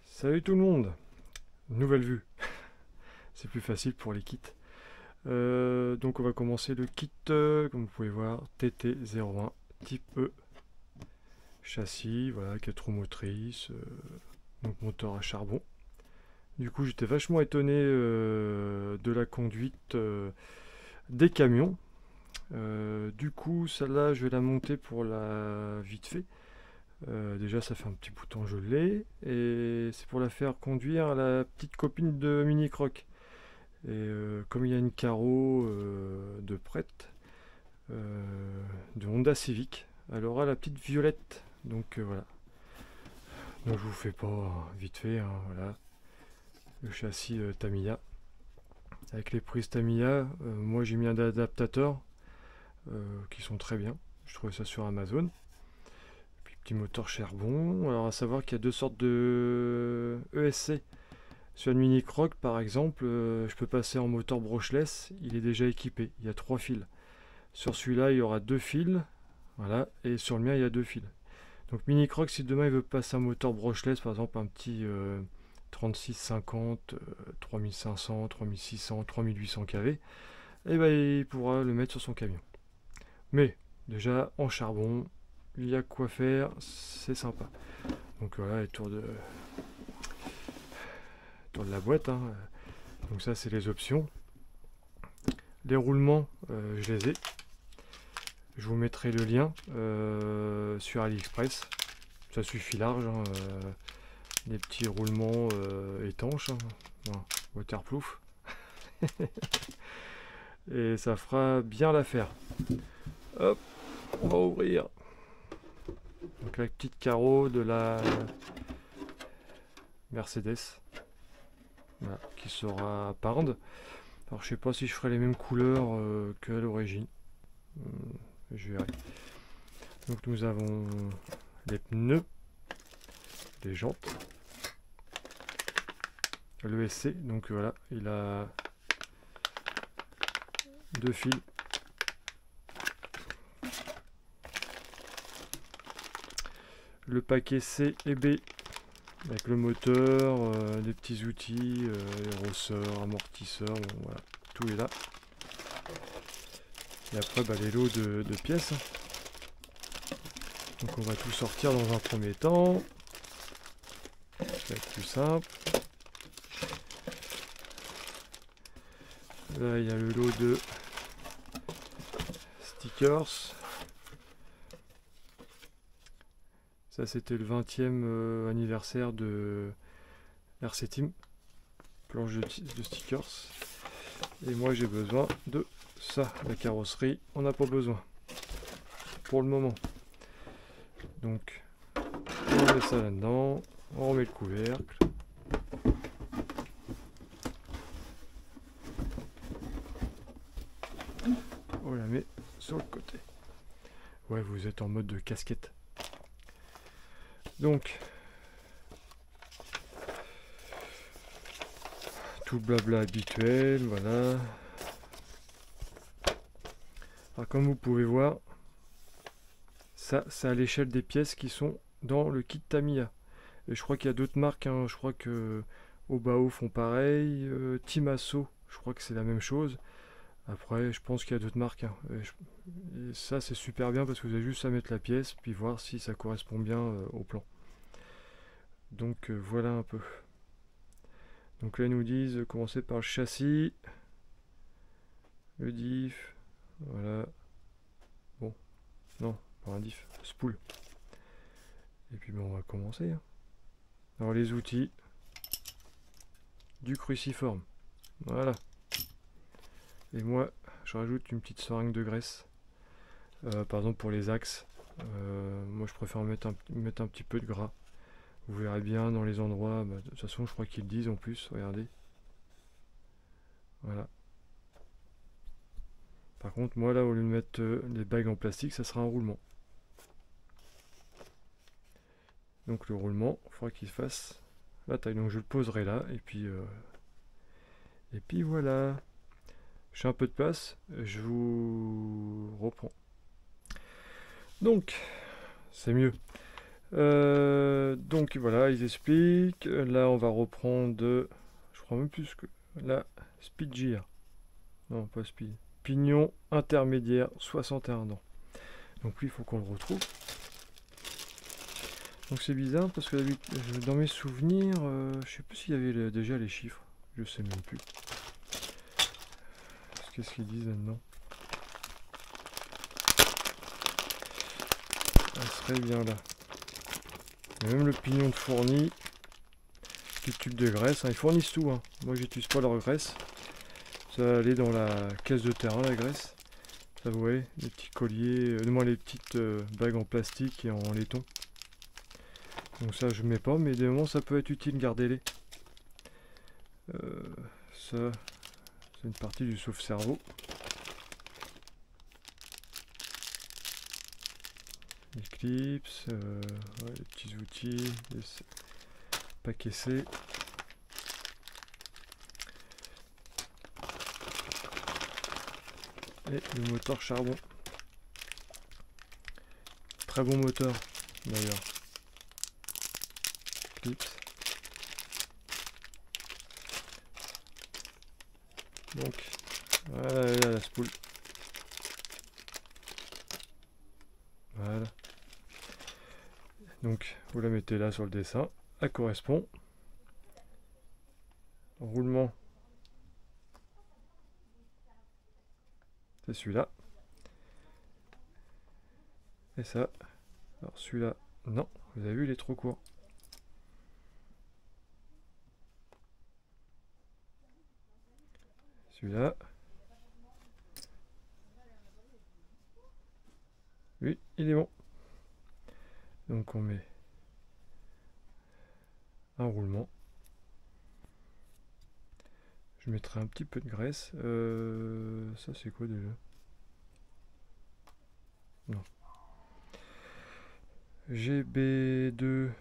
Salut tout le monde, nouvelle vue, c'est plus facile pour les kits. Donc on va commencer le kit, comme vous pouvez voir, TT01 type E, châssis, voilà, 4 roues motrices, donc moteur à charbon. Du coup j'étais vachement étonné de la conduite des camions. Du coup celle-là je vais la monter pour la vite fait. Déjà ça fait un petit bout de temps je l'ai, et c'est pour la faire conduire à la petite copine de Mini Croc. Et comme il y a une carreau de prête de Honda Civic, elle aura la petite violette. Donc voilà. Donc je vous fais pas vite fait, hein, voilà. Le châssis Tamiya. Avec les prises Tamiya, moi j'ai mis un adaptateur qui sont très bien. Je trouvais ça sur Amazon. Petit moteur charbon. Alors à savoir qu'il y a deux sortes de ESC. Sur le Mini Croc par exemple, je peux passer en moteur brushless, il est déjà équipé, il y a 3 fils. Sur celui-là il y aura 2 fils, voilà, et sur le mien il y a 2 fils. Donc Mini Croc, si demain il veut passer un moteur brushless, par exemple un petit 3650, 3500, 3600, 3800 kV, et ben il pourra le mettre sur son camion. Mais déjà en charbon, il y a quoi faire, c'est sympa. Donc voilà, les tours de la boîte, hein. Donc ça c'est les options. Les roulements, je les ai. Je vous mettrai le lien sur AliExpress. Ça suffit large, hein, des petits roulements étanches, hein, voilà, waterproof. Et ça fera bien l'affaire. Hop, on va ouvrir. Donc la petite carreau de la Mercedes, voilà, qui sera peinte. Alors je sais pas si je ferai les mêmes couleurs qu'à l'origine. Je verrai. Donc nous avons les pneus, les jantes, le SC. Donc voilà, il a 2 fils. Le paquet C et B avec le moteur, des petits outils, les rosseurs, amortisseurs, bon, voilà, tout est là. Et après bah, les lots de pièces. Donc on va tout sortir dans un premier temps. Ça va être plus simple. Là il y a le lot de stickers. Ça c'était le 20e anniversaire de RC Team. Planche de stickers. Et moi j'ai besoin de ça. La carrosserie, on n'a pas besoin. Pour le moment. Donc on met ça là-dedans. On remet le couvercle. On la met sur le côté. Ouais, vous êtes en mode de casquette. Donc, tout le blabla habituel, voilà. Alors, comme vous pouvez voir, ça, c'est à l'échelle des pièces qui sont dans le kit Tamiya. Et je crois qu'il y a d'autres marques, hein. Je crois que Obao font pareil, Timasso, je crois que c'est la même chose. Après, je pense qu'il y a d'autres marques, hein. Et ça, c'est super bien parce que vous avez juste à mettre la pièce, puis voir si ça correspond bien au plan. Donc voilà un peu. Donc là ils nous disent commencer par le châssis, le diff, voilà. Bon, non, pas un diff, spool. Et puis bon, on va commencer, hein. Alors les outils, du cruciforme, voilà. Et moi, je rajoute une petite seringue de graisse, par exemple pour les axes. Moi je préfère mettre un petit peu de gras. Vous verrez bien dans les endroits, bah, de toute façon je crois qu'ils le disent en plus, regardez. Voilà. Par contre moi là au lieu de mettre les bagues en plastique, ça sera un roulement. Donc le roulement, il faudra qu'il fasse la taille. Donc je le poserai là et puis voilà. j'ai un peu de place, je vous reprends. Donc, c'est mieux. Donc voilà, ils expliquent. Là, on va reprendre je crois même plus que la Speed Gear. Non, pas Speed. Pignon intermédiaire, 61 ans. Donc lui, il faut qu'on le retrouve. Donc c'est bizarre parce que dans mes souvenirs, je sais plus s'il y avait déjà les chiffres. Je sais même plus. Qu'est-ce qu'ils disent là-dedans? Elle serait bien là. Il y a même le pignon de fourni. Petit tube de graisse. Hein. Ils fournissent tout. Hein. Moi, j'utilise pas leur graisse. Ça va aller dans la caisse de terrain, la graisse. Ça, vous voyez, les petits colliers, les petites bagues en plastique et en laiton. Donc ça, je mets pas, mais des moments, ça peut être utile, gardez-les. Ça, c'est une partie du sauve-cerveau. Les clips, ouais, les petits outils, les pas caissés. Et le moteur charbon. Très bon moteur d'ailleurs. Clips. Donc, voilà la spool. Voilà. Donc, vous la mettez là sur le dessin. Elle correspond. Roulement. C'est celui-là. Et ça. Alors celui-là, non. Vous avez vu, il est trop court. Celui-là. Oui, il est bon. Donc on met un roulement. Je mettrai un petit peu de graisse. Ça c'est quoi déjà? Non. GB2.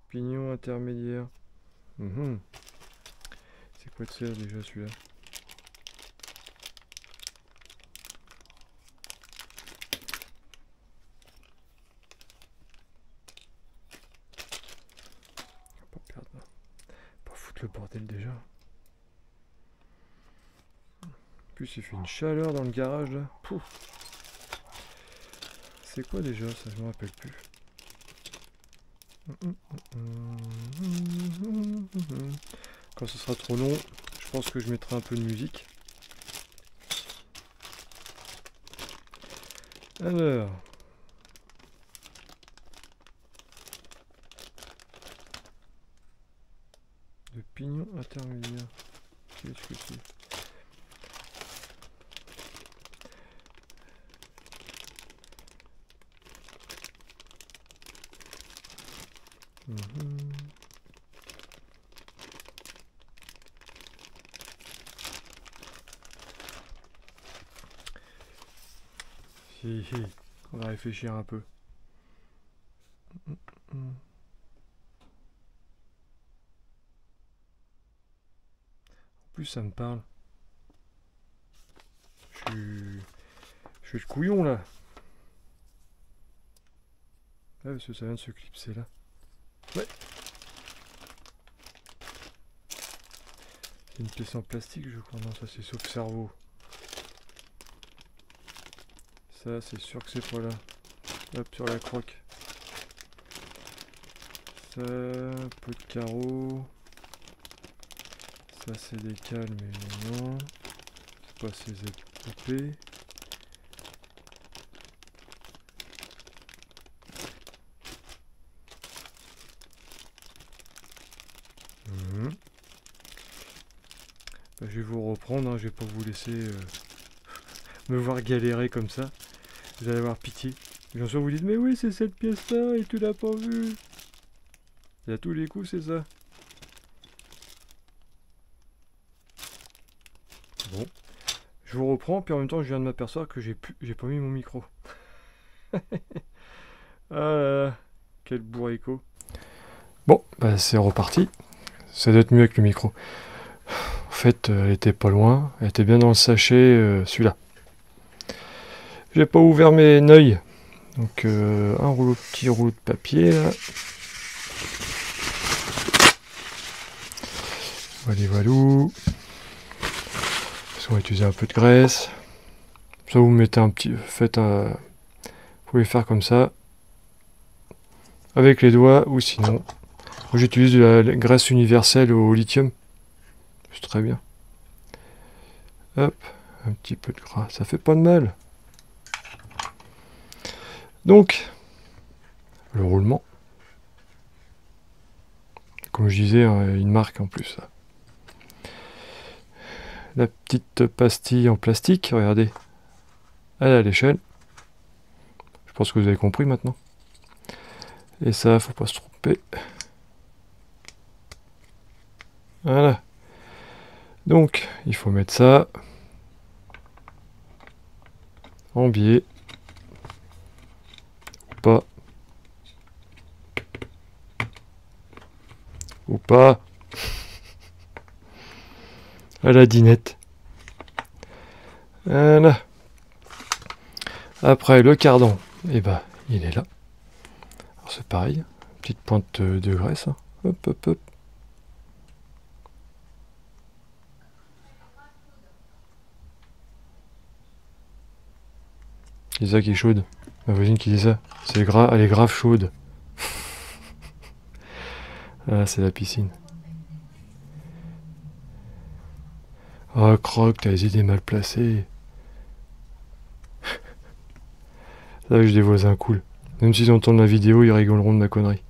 Pignon intermédiaire. C'est quoi de ça déjà celui-là? Pas perdre. Pas foutre le bordel déjà. En plus il fait une chaleur dans le garage là. Pouf. C'est quoi déjà ça? Je me rappelle plus. Quand ce sera trop long, je pense que je mettrai un peu de musique. Alors. De pignon intermédiaire. Qu'est-ce que c'est? On va réfléchir un peu. En plus, ça me parle. Je suis le couillon là. Ah, parce que ça vient de se clipser là. Ouais. C'est une pièce en plastique, je crois. Non, ça c'est sauf cerveau. Ça, c'est sûr que c'est pas là. Hop, sur la croque. Ça, peu de carreaux. Ça, c'est des cales, mais non. C'est pas ces épées. Bah, je vais vous reprendre, hein, je vais pas vous laisser me voir galérer comme ça. Vous allez avoir pitié. Bien sûr, vous dites, mais oui, c'est cette pièce-là et tu l'as pas vue. Et à tous les coups, c'est ça. Bon. Je vous reprends, puis en même temps, je viens de m'apercevoir que j'ai pas mis mon micro. Ah là là, quel bourricot. Bon, bah c'est reparti. Ça doit être mieux avec le micro. fait, elle était pas loin. Elle était bien dans le sachet, celui-là. J'ai pas ouvert mes neuils. Donc, un petit rouleau de papier, là. Voilà, voilou. On va utiliser un peu de graisse. Ça, vous mettez un petit... Vous pouvez faire comme ça. Avec les doigts, ou sinon... Moi, j'utilise de la graisse universelle au lithium. C'est très bien. Hop, un petit peu de gras. Ça fait pas de mal. Donc, le roulement. Comme je disais, une marque en plus. Là. La petite pastille en plastique, regardez. Elle est à l'échelle. Je pense que vous avez compris maintenant. Et ça, faut pas se tromper. Voilà. Donc, il faut mettre ça en biais. Ou pas. Ou pas. À la dinette. Voilà. Après, le cardan, eh ben, il est là. Alors c'est pareil, petite pointe de graisse. Hein. Hop, hop, hop. C'est ça qui est chaude. Ma voisine qui dit ça. C'est gras, elle est grave chaude. Ah, c'est la piscine. Oh, croque, t'as les idées mal placées. C'est vrai que j'ai des voisins cool. Même s'ils entendent la vidéo, ils rigoleront de ma connerie.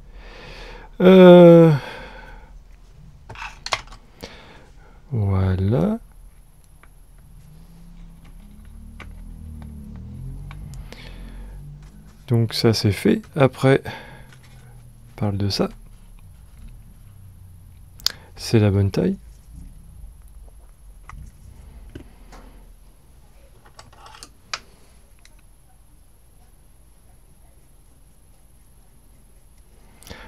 Voilà. Donc ça c'est fait. Après, on parle de ça. C'est la bonne taille.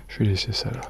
Je vais laisser ça là.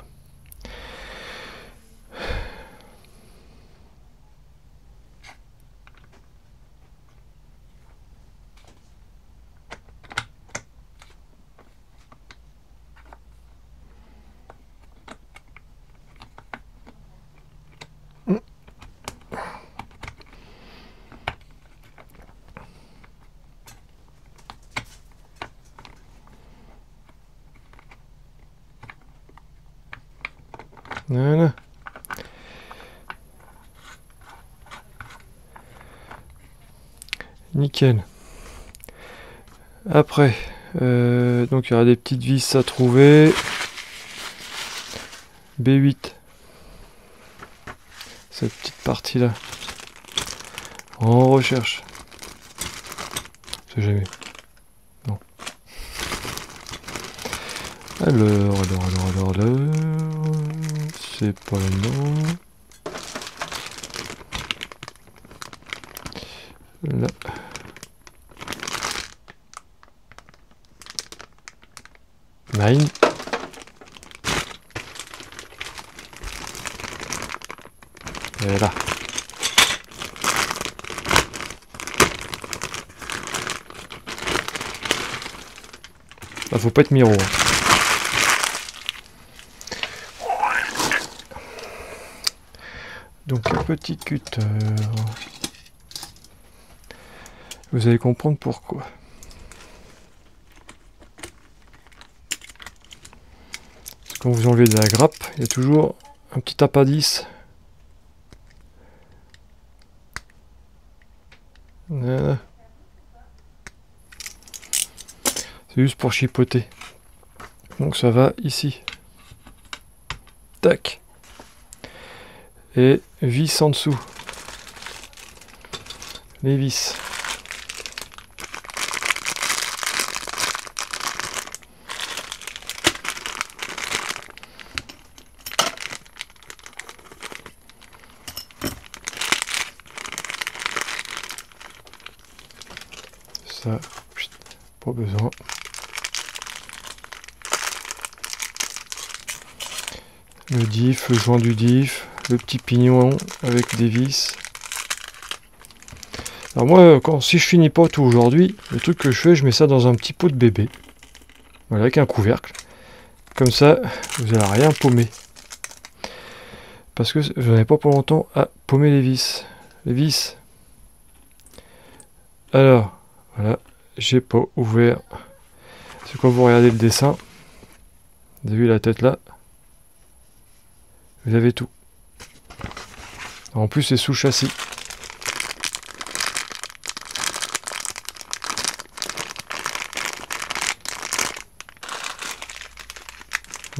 Voilà. Nickel. Après, donc il y aura des petites vis à trouver. B8. Cette petite partie là. En recherche. C'est jamais. Non. Alors. C'est pas là-dedans. Là. Nine. Et là. Bah, faut pas être miro. Hein. Donc un petit cutter. Vous allez comprendre pourquoi. Parce que quand vous enlevez de la grappe, il y a toujours un petit appendice. Voilà. C'est juste pour chipoter. Donc ça va ici. Tac. Et vis en dessous. Les vis. Ça, pas besoin. Le diff, le joint du diff, le petit pignon avec des vis. Alors moi, si je finis pas tout aujourd'hui, le truc que je fais, je mets ça dans un petit pot de bébé. Voilà, avec un couvercle. Comme ça, vous n'allez rien paumer. Parce que je n'en ai pas pour longtemps à paumer les vis. Les vis. Alors, voilà, j'ai pas ouvert. C'est quand vous regardez le dessin, vous avez vu la tête là, vous avez tout. En plus, c'est sous châssis.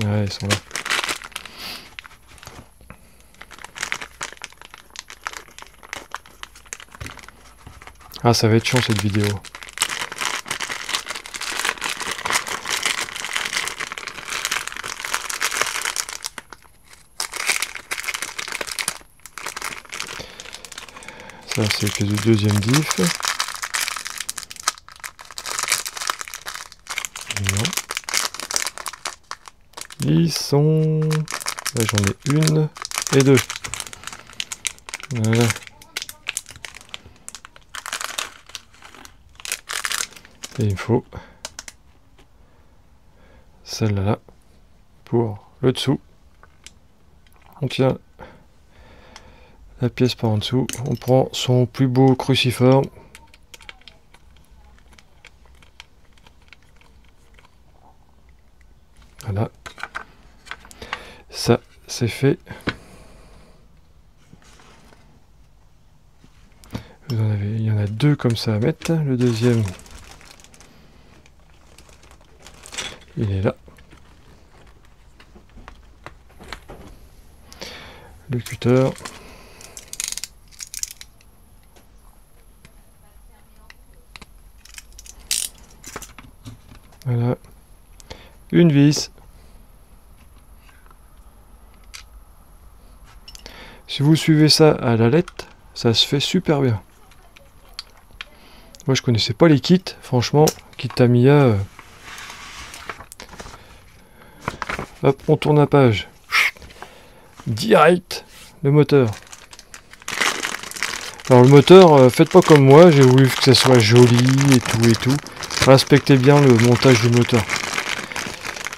Ouais, ils sont là. Ah, ça va être chiant cette vidéo. Ça, c'est le deuxième diff. Non. Ils sont... Là, j'en ai une et deux. Voilà. Et il me faut celle-là pour le dessous. On tient la pièce par en dessous. On prend son plus beau cruciforme. Voilà. Ça, c'est fait. Il y en a deux comme ça à mettre. Le deuxième, il est là. Le cutter. Voilà. Une vis. Si vous suivez ça à la lettre, ça se fait super bien. Moi, je connaissais pas les kits. Franchement, kit Tamiya. Hop, on tourne la page. Direct, le moteur. Alors le moteur, faites pas comme moi, j'ai voulu que ça soit joli et tout et tout. Respectez bien le montage du moteur.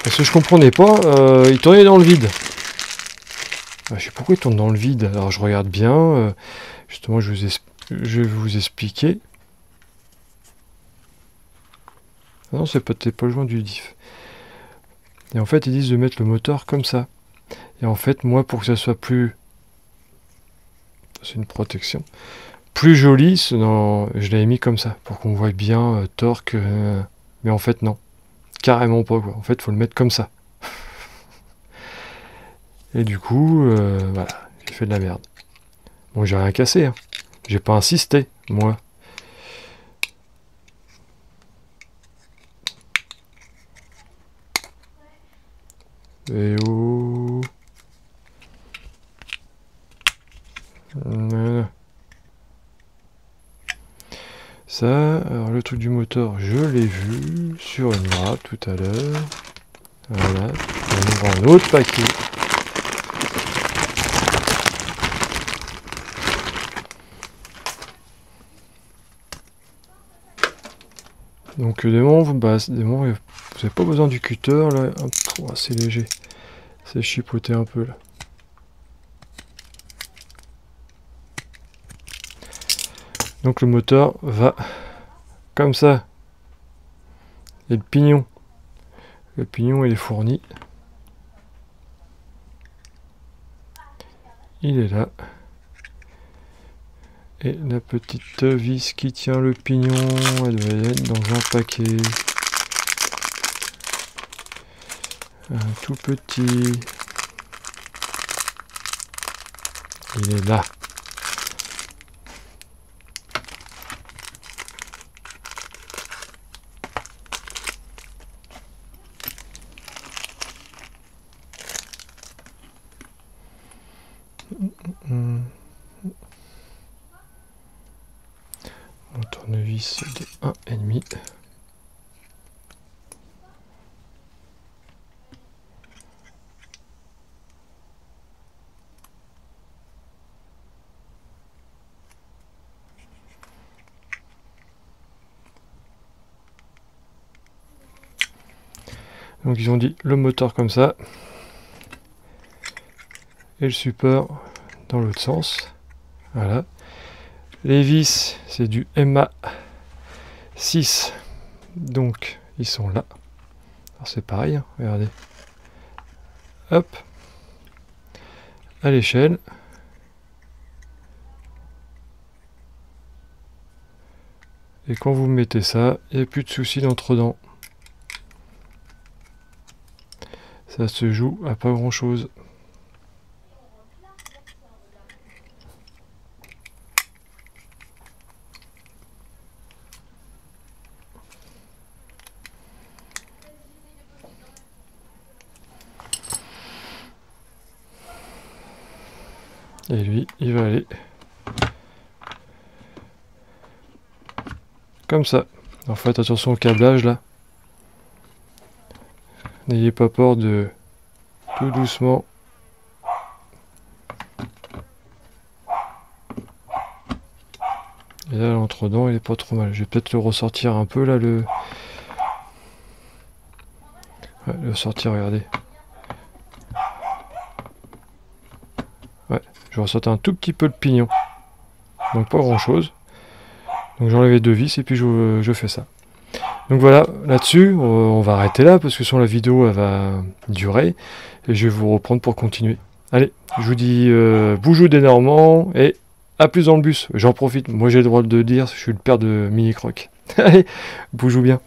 Parce que je comprenais pas, il tournait dans le vide. Je sais pourquoi il tourne dans le vide. Alors je regarde bien, justement je vais vous expliquer. Ah non, c'est peut-être pas le joint du diff. Et en fait ils disent de mettre le moteur comme ça. Et en fait moi pour que ça soit plus... C'est une protection. Plus joli, je l'avais mis comme ça. Pour qu'on voit bien torque. Mais en fait non. Carrément pas quoi. En fait faut le mettre comme ça. Et du coup, voilà, j'ai fait de la merde. Bon, j'ai rien cassé, hein. J'ai pas insisté, moi. Et oh. Voilà. Ça, alors le truc du moteur, je l'ai vu sur une grappe tout à l'heure. Voilà, on ouvre un autre paquet. Donc des moments, vous n'avez pas besoin du cutter là. Oh, c'est léger. C'est chipoté un peu là. Donc le moteur va comme ça. Et le pignon. Le pignon il est fourni. Il est là. Et la petite vis qui tient le pignon, elle va être dans un paquet. Un tout petit. Il est là. Mon tournevis de 1,5. Donc ils ont dit le moteur comme ça. Et le support dans l'autre sens. Voilà. Les vis, c'est du MA 6. Donc ils sont là. Alors c'est pareil, hein, regardez. Hop. À l'échelle. Et quand vous mettez ça, il n'y a plus de soucis d'entre-dents. Ça se joue à pas grand chose. Et lui, il va aller comme ça. Alors faites attention au câblage là. N'ayez pas peur de tout doucement. Et là l'entre-dents il est pas trop mal. Je vais peut-être le ressortir un peu là le. Ouais, le sortir, regardez. Ouais, je vais ressortir un tout petit peu le pignon. Donc pas grand chose. Donc j'enlève les deux vis et puis je fais ça. Donc voilà, là-dessus, on va arrêter là parce que sinon la vidéo elle va durer. Et je vais vous reprendre pour continuer. Allez, je vous dis boujou des Normands et à plus dans le bus. J'en profite, moi j'ai le droit de le dire, je suis le père de Mini Croc. Allez, boujou bien.